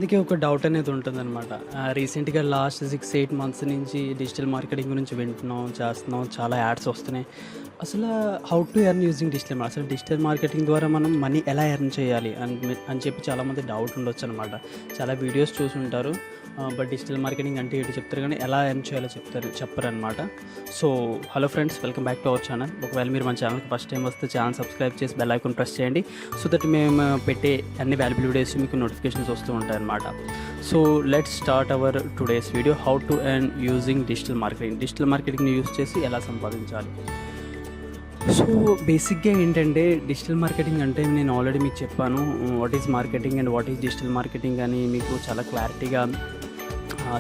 చాలామందికి ఒక డౌట్ అనేది ఉంటుందన్నమాట. రీసెంట్‌గా లాస్ట్ 6, 8 మంత్స్ నుంచి డిజిటల్ మార్కెటింగ్ గురించి వింటున్నాం, చేస్తున్నాం. చాలా యాడ్స్ వస్తున్నాయి. అసలు హౌ టు ఎర్న్ యూజింగ్ అసలు డిజిటల్ మార్కెటింగ్ ద్వారా మనం మనీ ఎలా ఎర్న్ చేయాలి అని చెప్పి చాలామంది డౌట్ ఉండొచ్చనమాట. చాలా వీడియోస్ చూసుంటారు. బట్ డిజిటల్ మార్కెటింగ్ అంటే ఏంటో చెప్తారు కానీ ఎలా ఎర్న్ చేయాలో చెప్పరనమాట. So hello friends, welcome back to our channel. ఒకవేళ మీరు మన ఛానల్కి ఫస్ట్ టైం వస్తే ఛానల్ సబ్స్క్రైబ్ చేసి బెల్ ఐకాన్ ప్రెస్ చేయండి. సో దట్ మేము పెట్టే అన్ని వాల్యుబుల్ వీడియోస్ మీకు నోటిఫికేషన్స్ వస్తూ ఉంటాయన్నమాట. So let's start our today's video, how to earn using digital మార్కెటింగ్ని యూజ్ చేసి ఎలా సంపాదించాలి. సో బేసిక్గా ఏంటంటే డిజిటల్ మార్కెటింగ్ అంటే నేను ఆల్రెడీ మీకు చెప్పాను what is marketing and what is digital marketing అని మీకు చాలా క్లారిటీగా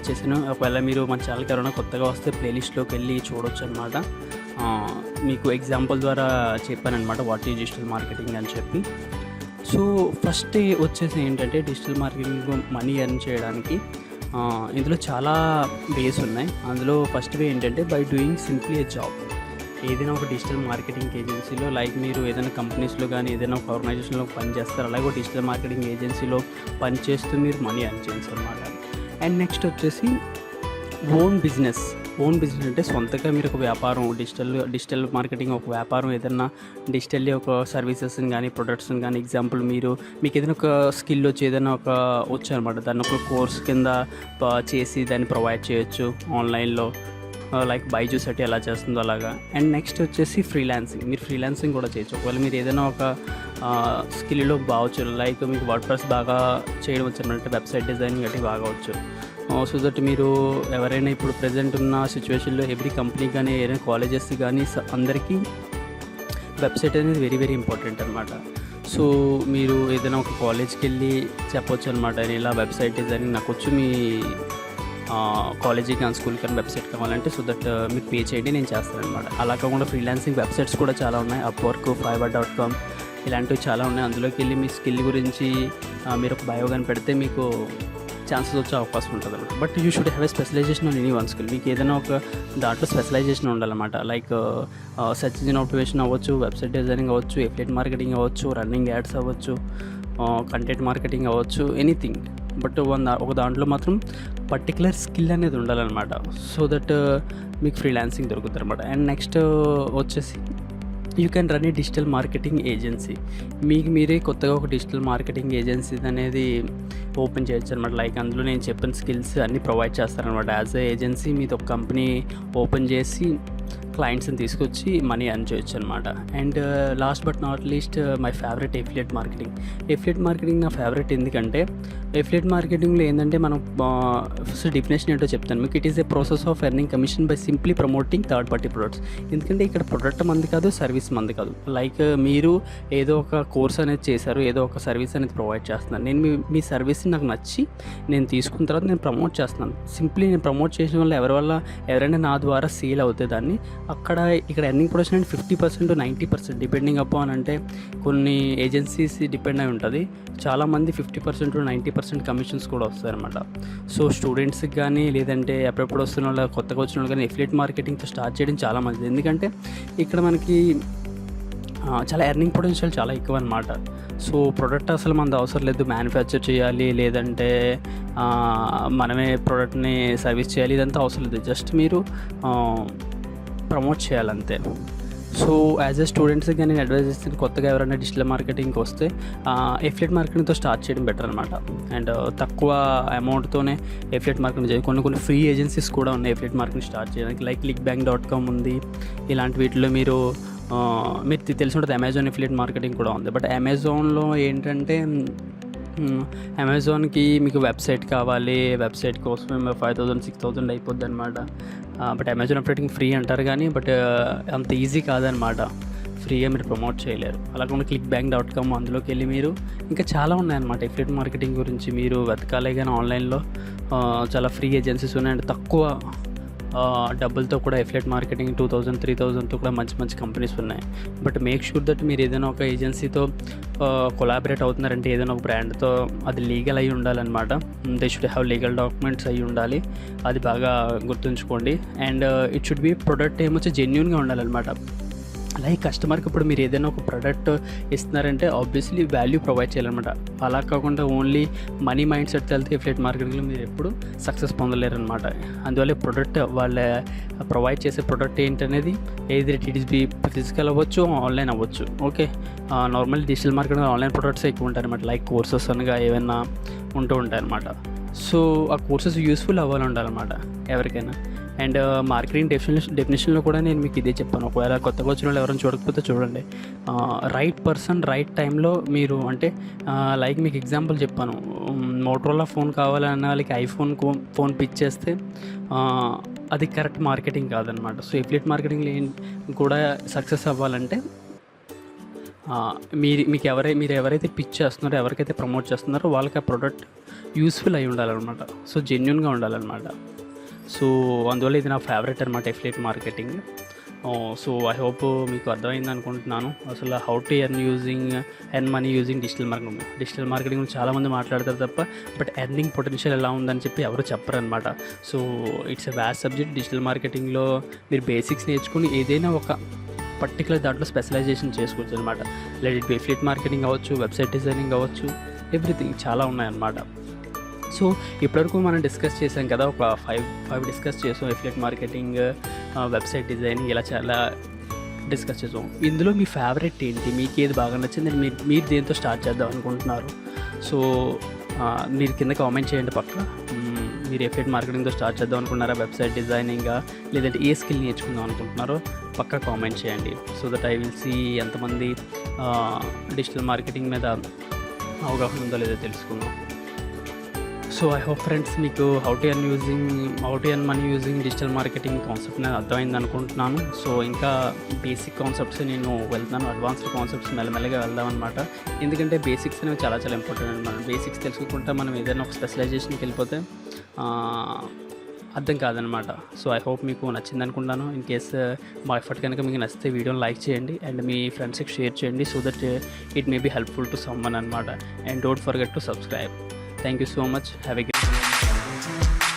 చేశాను. ఒకవేళ మీరు మన ఛానల్కి ఎవరైనా కొత్తగా వస్తే ప్లేలిస్ట్లోకి వెళ్ళి చూడొచ్చు అనమాట. మీకు ఎగ్జాంపుల్ ద్వారా చెప్పానమాట వాట్ ఈజ్ డిజిటల్ మార్కెటింగ్ అని చెప్పి. సో ఫస్ట్ వచ్చేసి ఏంటంటే డిజిటల్ మార్కెటింగ్ మనీ ఎర్న్ చేయడానికి ఇందులో చాలా వేస్ ఉన్నాయి. అందులో ఫస్ట్ వే ఏంటంటే by doing simply A job. ఏదైనా ఒక డిజిటల్ మార్కెటింగ్ ఏజెన్సీలో, లైక్ మీరు ఏదైనా కంపెనీస్లో కానీ ఏదైనా ఒక ఆర్గనైజేషన్లో పనిచేస్తారు, అలాగే డిజిటల్ మార్కెటింగ్ ఏజెన్సీలో పనిచేస్తూ మీరు మనీ ఎర్న్ చేయొచ్చు అనమాట. అండ్ నెక్స్ట్ వచ్చేసి ఓన్ బిజినెస్ అంటే సొంతగా మీరు ఒక వ్యాపారం, డిజిటల్ మార్కెటింగ్ ఒక వ్యాపారం, ఏదైనా డిజిటల్లీ ఒక సర్వీసెస్ని కానీ ప్రొడక్ట్స్ని కానీ, ఎగ్జాంపుల్ మీకు ఏదైనా ఒక స్కిల్ వచ్చి ఏదైనా ఒక వచ్చారనమాట, దాన్ని ఒక కోర్స్ కింద చేసి దాన్ని ప్రొవైడ్ చేయొచ్చు ఆన్లైన్లో, లైక్ బైజూస్ అంటే ఎలా చేస్తుందో అలాగా. అండ్ నెక్స్ట్ వచ్చేసి మీరు ఫ్రీలాన్సింగ్ కూడా చేయొచ్చు. ఒకవేళ మీరు ఏదైనా ఒక స్కిల్లో బాగొచ్చు, లైక్ మీకు వర్డ్ప్రెస్ బాగా చేయడం వచ్చారంటే వెబ్సైట్ డిజైనింగ్ అంటే బాగా వచ్చు. సో దట్ మీరు ఎవరైనా ఇప్పుడు ప్రజెంట్ ఉన్న సిచ్యువేషన్లో ఎవ్రీ కంపెనీ కానీ ఏదైనా కాలేజెస్ కానీ అందరికీ వెబ్సైట్ అనేది వెరీ వెరీ ఇంపార్టెంట్ అనమాట. సో మీరు ఏదైనా ఒక కాలేజ్కి వెళ్ళి చెప్పొచ్చు అనమాట, నేను ఇలా వెబ్సైట్ డిజైనింగ్ నాకు వచ్చి, మీ కాలేజీ కానీ స్కూల్ కానీ వెబ్సైట్ కావాలంటే సో దట్ మీకు పే చేయండి, నేను చేస్తాను అనమాట. అలా కాకుండా ఫ్రీలాన్సింగ్ వెబ్సైట్స్ కూడా చాలా ఉన్నాయి. అప్వర్క్, fiverr.com ఇలాంటివి చాలా ఉన్నాయి. అందులోకి వెళ్ళి మీ స్కిల్ గురించి మీరు ఒక బయో కానీ పెడితే మీకు ఛాన్సెస్ వచ్చే అవకాశం ఉంటుంది అనమాట. But you should have a specialization on any one skill. మీకు ఏదైనా ఒక దాంట్లో స్పెషలైజేషన్ ఉండాలన్నమాట. లైక్ సెర్చ్ ఇంజిన్ ఆప్టిమైజేషన్ అవ్వచ్చు, వెబ్సైట్ డిజైనింగ్ అవ్వచ్చు, ఎఫిలియేట్ మార్కెటింగ్ అవ్వచ్చు, రన్నింగ్ యాడ్స్ అవ్వచ్చు, కంటెంట్ మార్కెటింగ్ అవ్వచ్చు, ఎనీథింగ్. బట్ ఒక దాంట్లో మాత్రం పర్టికులర్ స్కిల్ అనేది ఉండాలన్నమాట. సో దట్ మీకు ఫ్రీలాన్సింగ్ దొరుకుతుంది అనమాట. అండ్ నెక్స్ట్ వచ్చేసి you can run A digital marketing agency. మీకు మీరే కొత్తగా ఒక డిజిటల్ మార్కెటింగ్ ఏజెన్సీ అనేది ఓపెన్ చేయొచ్చు అనమాట. లైక్ అందులో నేను చెప్పిన స్కిల్స్ అన్నీ ప్రొవైడ్ చేస్తారనమాట. యాజ్ ఏ ఏజెన్సీ మీది ఒక కంపెనీ ఓపెన్ చేసి క్లయింట్స్ని తీసుకొచ్చి మనీ ఎర్న్ చేయొచ్చు అనమాట. And last but not least my favourite affiliate marketing నా ఫేవరెట్. ఎందుకంటే ఎఫిలియేట్ మార్కెటింగ్లో ఏంటంటే మనం ఫస్ట్ డెఫినేషన్ ఏంటో చెప్తాను మీకు. It is a process of earning commission by simply promoting third party products. ఎందుకంటే ఇక్కడ ప్రొడక్ట్ మంది కాదు, సర్వీస్ మంది కాదు. లైక్ మీరు ఏదో ఒక కోర్స్ అనేది చేశారు, ఏదో ఒక సర్వీస్ అనేది ప్రొవైడ్ చేస్తున్నాను, నేను మీ సర్వీస్ని నాకు నచ్చి నేను తీసుకున్న తర్వాత నేను ప్రమోట్ చేస్తున్నాను. సింప్లీ నేను ప్రమోట్ చేసిన వల్ల ఎవరైనా నా ద్వారా సేల్ అవుతే దాన్ని ఇక్కడ ఎర్నింగ్ ప్రొడక్షన్ అంటే 50% 90% డిపెండింగ్ అపాన్, అంటే కొన్ని ఏజెన్సీస్ డిపెండ్ అయి ఉంటుంది. చాలామంది 50% 90% కమిషన్స్ కూడా వస్తాయన్నమాట. సో స్టూడెంట్స్కి కానీ లేదంటే ఎప్పుడెప్పుడు వస్తున్న వాళ్ళు, కొత్తగా వచ్చిన వాళ్ళు కానీ ఎఫిలియేట్ మార్కెటింగ్తో స్టార్ట్ చేయడం చాలా మంచిది. ఎందుకంటే ఇక్కడ మనకి చాలా ఎర్నింగ్ పొటెన్షియల్ చాలా ఎక్కువ అనమాట. సో ప్రొడక్ట్ అసలు మనది అవసరం లేదు, మ్యానుఫ్యాక్చర్ చేయాలి లేదంటే మనమే ప్రోడక్ట్ని సర్వీస్ చేయాలి, ఇదంతా అవసరం లేదు. జస్ట్ మీరు ప్రమోట్ చేయాలంతే. సో యాజ్ ఏ స్టూడెంట్స్కి కానీ నేను అడ్వైజ్ చేస్తే, కొత్తగా ఎవరైనా డిజిటల్ మార్కెటింగ్కి వస్తే ఎఫిలియేట్ మార్కెటింగ్తో స్టార్ట్ చేయడం బెటర్ అనమాట. అండ్ తక్కువ అమౌంట్తోనే ఎఫిలియేట్ మార్కెటింగ్ చేయాలి. కొన్ని ఫ్రీ ఏజెన్సీస్ కూడా ఉన్నాయి ఎఫిలియేట్ మార్కెటింగ్ స్టార్ట్ చేయడానికి, లైక్ clickbank.com ఉంది. ఇలాంటి వీటిలో మీరు తెలిసి ఉంటుంది. అమెజాన్ ఎఫిలియేట్ మార్కెటింగ్ కూడా ఉంది. బట్ అమెజాన్లో ఏంటంటే అమెజాన్కి మీకు వెబ్సైట్ కావాలి, వెబ్సైట్ కోసం 5,000 6,000 అయిపోద్ది అనమాట. బట్ అమెజాన్ ఎఫిలియేటింగ్ ఫ్రీ అంటారు కానీ బట్ అంత ఈజీ కాదనమాట, ఫ్రీగా మీరు ప్రమోట్ చేయలేరు. అలాగే clickbank.com అందులోకి వెళ్ళి మీరు ఇంకా చాలా ఉన్నాయన్నమాట ఎఫిలియేట్ మార్కెటింగ్ గురించి మీరు వెతకాలే. కానీ ఆన్లైన్లో చాలా ఫ్రీ ఏజెన్సీస్ ఉన్నాయండి, తక్కువ డబ్బులతో కూడా ఎఫిలియేట్ మార్కెటింగ్ 2,000 3,000తో కూడా మంచి కంపెనీస్ ఉన్నాయి. బట్ మేక్ షూర్ దట్ మీరు ఏదైనా ఒక ఏజెన్సీతో కొలాబరేట్ అవుతున్నారంటే, ఏదైనా ఒక బ్రాండ్తో అది లీగల్ అయి ఉండాలన్నమాట. They should have legal documents అయి ఉండాలి, అది బాగా గుర్తుంచుకోండి. And it should be product ఏమొచ్చి జెన్యూన్గా ఉండాలన్నమాట. లైక్ కస్టమర్కి ఇప్పుడు మీరు ఏదైనా ఒక ప్రోడక్ట్ ఇస్తున్నారంటే ఆబ్వియస్లీ వాల్యూ ప్రొవైడ్ చేయాలన్నమాట. అలా కాకుండా ఓన్లీ మనీ మైండ్ సెట్ వెళ్తే ఎఫిలియేట్ మార్కెటింగ్లో మీరు ఎప్పుడు సక్సెస్ పొందలేరు అనమాట. అందువల్ల ప్రొడక్ట్ వాళ్ళ ప్రొవైడ్ చేసే ప్రోడక్ట్ ఏంటనేది ఏది ఇట్ ఈస్ బి ఫిజికల్ అవ్వచ్చు, ఆన్లైన్ అవ్వచ్చు. Okay, normal digital marketing online products ఎక్కువ ఉంటాయి అనమాట. లైక్ కోర్సెస్ అనగా ఏమైనా ఉంటూ ఉంటాయి అనమాట. సో ఆ కోర్సెస్ యూస్ఫుల్ అవ్వాలి ఉండాలన్నమాట ఎవరికైనా. అండ్ మార్కెటింగ్ డెఫినేషన్లో కూడా నేను మీకు ఇదే చెప్పాను. ఒకవేళ కొత్తగా వచ్చిన వాళ్ళు ఎవరైనా చూడకపోతే చూడండి. రైట్ పర్సన్ రైట్ టైంలో మీరు అంటే లైక్ మీకు ఎగ్జాంపుల్ చెప్పాను. మోటరోలా ఫోన్ కావాలన్న వాళ్ళకి ఐఫోన్ ఫోన్ పిచ్ చేస్తే అది కరెక్ట్ మార్కెటింగ్ కాదనమాట. సో ఎఫిలియేట్ మార్కెటింగ్లో కూడా సక్సెస్ అవ్వాలంటే మీరు ఎవరైతే పిచ్ చేస్తున్నారో, ఎవరికైతే ప్రమోట్ చేస్తున్నారో వాళ్ళకి ఆ ప్రోడక్ట్ యూస్ఫుల్ అయి ఉండాలన్నమాట. సో జెన్యూన్గా ఉండాలన్నమాట. సో అందువల్ల ఇది నా ఫేవరెట్ అనమాట affiliate marketing. So I hope మీకు అర్థమైంది అనుకుంటున్నాను. అసలు how to earn money using digital marketing చాలామంది మాట్లాడతారు తప్ప బట్ ఎర్నింగ్ పొటెన్షియల్ ఎలా ఉందని చెప్పి ఎవరు చెప్పరు అనమాట. So it's a vast subject. Digital మార్కెటింగ్లో మీరు బేసిక్స్ నేర్చుకుని ఏదైనా ఒక పర్టికులర్ దాంట్లో స్పెషలైజేషన్ చేసుకోవచ్చు అనమాట. లైక్ ఇట్ ఎఫిలియేట్ మార్కెటింగ్ అవ్వచ్చు, వెబ్సైట్ డిజైనింగ్ అవ్వచ్చు, ఎవ్రీథింగ్ చాలా ఉన్నాయన్నమాట. సో ఇప్పటివరకు మనం డిస్కస్ చేసాం కదా, ఒక ఫైవ్ డిస్కస్ చేసాం. ఎఫిలియేట్ మార్కెటింగ్, వెబ్సైట్ డిజైనింగ్, ఇలా చాలా డిస్కస్ చేసాం. ఇందులో మీ ఫేవరెట్ ఏంటి, మీకు ఏది బాగా నచ్చింది, మీరు దేంతో స్టార్ట్ చేద్దాం అనుకుంటున్నారు? సో మీరు కింద కామెంట్ చేయండి పక్క. మీరు ఎఫిలియేట్ మార్కెటింగ్తో స్టార్ట్ చేద్దాం అనుకుంటున్నారా, వెబ్సైట్ డిజైనింగా, లేదంటే ఏ స్కిల్ నేర్చుకుందాం అనుకుంటున్నారో పక్కా కామెంట్ చేయండి. So that I will see ఎంతమంది డిజిటల్ మార్కెటింగ్ మీద అవగాహన ఉందో లేదో తెలుసుకుందాం. సో ఐ హోప్ ఫ్రెండ్స్ మీకు how to earn money using digital marketing concept నేను అర్థమైంది అనుకుంటున్నాను. సో ఇంకా బేసిక్ కాన్సెప్ట్స్ నేను వెళ్తున్నాను, అడ్వాన్స్డ్ కాన్సెప్ట్స్ మెల్లమెల్లగా వెళ్దాం అనమాట. ఎందుకంటే బేసిక్స్ అనేవి చాలా చాలా ఇంపార్టెంట్ అనమాట. బేసిక్స్ తెలుసుకుంటే మనం ఏదైనా ఒక స్పెషలైజేషన్కి వెళ్ళిపోతే అర్థం కాదనమాట. సో ఐ హోప్ మీకు నచ్చింది అనుకుంటాను. ఇన్ కేస్ మా ఎఫర్ట్ కనుక మీకు నచ్చితే వీడియోని లైక్ చేయండి అండ్ మీ ఫ్రెండ్స్కి షేర్ చేయండి. So that it may be helpful to someone అనమాట. And don't forget to subscribe. Thank you so much. Have a great day.